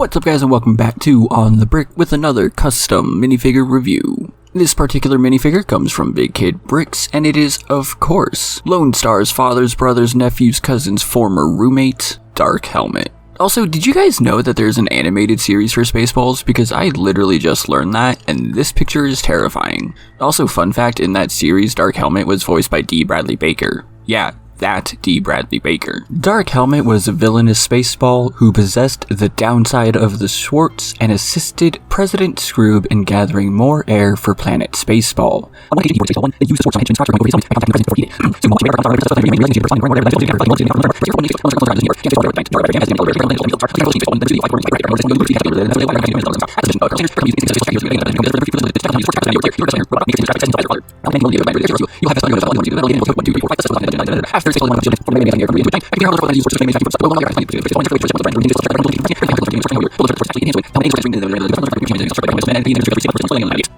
What's up guys and welcome back to On The Brick with another custom minifigure review. This particular minifigure comes from BigKidBrix and it is, of course, Lone Starr's father's brother's nephew's cousin's former roommate, Dark Helmet. Also, did you guys know that there's an animated series for Spaceballs? Because I literally just learned that, and this picture is terrifying. Also, fun fact, in that series, Dark Helmet was voiced by D. Bradley Baker. Yeah, that D. Bradley Baker. Dark Helmet was a villainous spaceball who possessed the downside of the Schwartz and assisted President Scroob in gathering more air for planet Spaceball.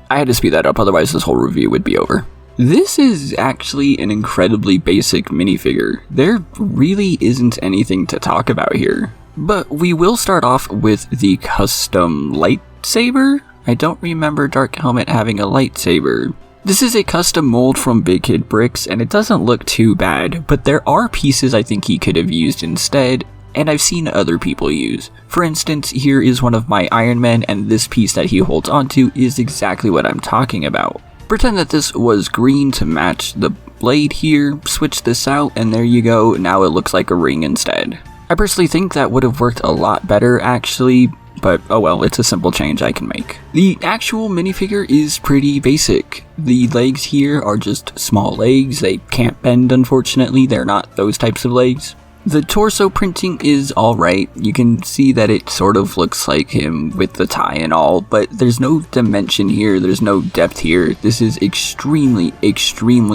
I had to speed that up, otherwise this whole review would be over. This is actually an incredibly basic minifigure. There really isn't anything to talk about here. But we will start off with the custom lightsaber. I don't remember Dark Helmet having a lightsaber. This is a custom mold from BigKidBrix and it doesn't look too bad, but there are pieces I think he could have used instead, and I've seen other people use. For instance, here is one of my Iron Men, and this piece that he holds onto is exactly what I'm talking about. Pretend that this was green to match the blade here, switch this out, and there you go, now it looks like a ring instead. I personally think that would have worked a lot better actually, but oh well, it's a simple change I can make. The actual minifigure is pretty basic. The legs here are just small legs, they can't bend unfortunately, they're not those types of legs. The torso printing is alright, you can see that it sort of looks like him with the tie and all, but there's no dimension here, there's no depth here. This is extremely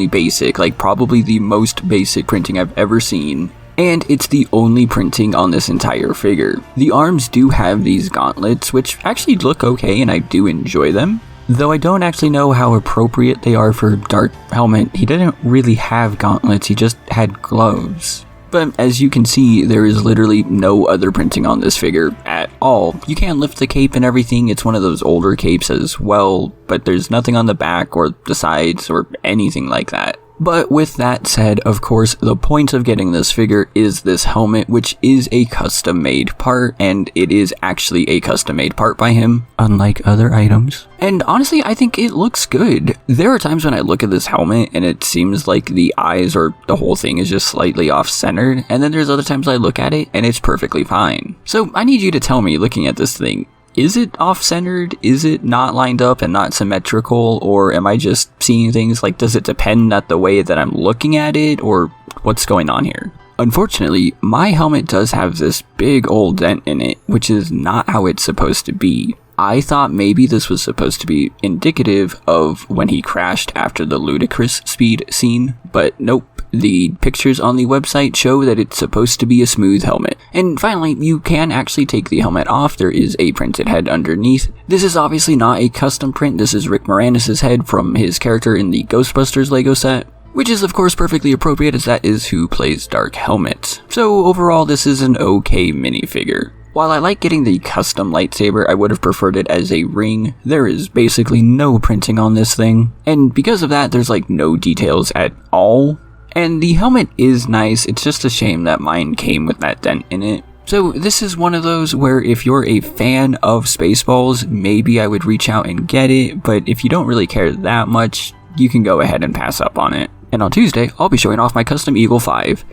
basic, like probably the most basic printing I've ever seen. And it's the only printing on this entire figure. The arms do have these gauntlets, which actually look okay and I do enjoy them. Though I don't actually know how appropriate they are for Dark Helmet. He didn't really have gauntlets, he just had gloves. But as you can see, there is literally no other printing on this figure at all. You can lift the cape and everything, it's one of those older capes as well, but there's nothing on the back or the sides or anything like that. But with that said, of course, the point of getting this figure is this helmet, which is a custom-made part, and it is actually a custom-made part by him, unlike other items. And honestly, I think it looks good. There are times when I look at this helmet and it seems like the eyes or the whole thing is just slightly off-centered, and then there's other times I look at it and it's perfectly fine. So I need you to tell me, looking at this thing, is it off-centered? Is it not lined up and not symmetrical? Or am I just seeing things? Like, does it depend on the way that I'm looking at it? Or what's going on here? Unfortunately, my helmet does have this big old dent in it, which is not how it's supposed to be. I thought maybe this was supposed to be indicative of when he crashed after the ludicrous speed scene, but nope. The pictures on the website show that it's supposed to be a smooth helmet. And finally, you can actually take the helmet off. There is a printed head underneath. This is obviously not a custom print. This is Rick Moranis' head from his character in the Ghostbusters Lego set, which is of course perfectly appropriate as that is who plays Dark Helmet. So overall, this is an okay minifigure. While I like getting the custom lightsaber, I would have preferred it as a ring. There is basically no printing on this thing. And because of that, there's like no details at all. And the helmet is nice, it's just a shame that mine came with that dent in it. So this is one of those where if you're a fan of Spaceballs, maybe I would reach out and get it, but if you don't really care that much, you can go ahead and pass up on it. And on Tuesday, I'll be showing off my custom Eagle 5.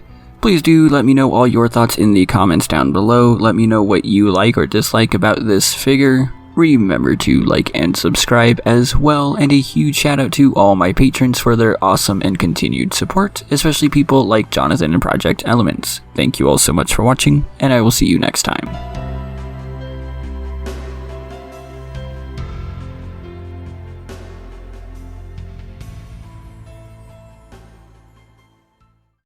Please do let me know all your thoughts in the comments down below, let me know what you like or dislike about this figure. Remember to like and subscribe as well, and a huge shout out to all my patrons for their awesome and continued support, especially people like Jonathan and Project Elements. Thank you all so much for watching, and I will see you next time.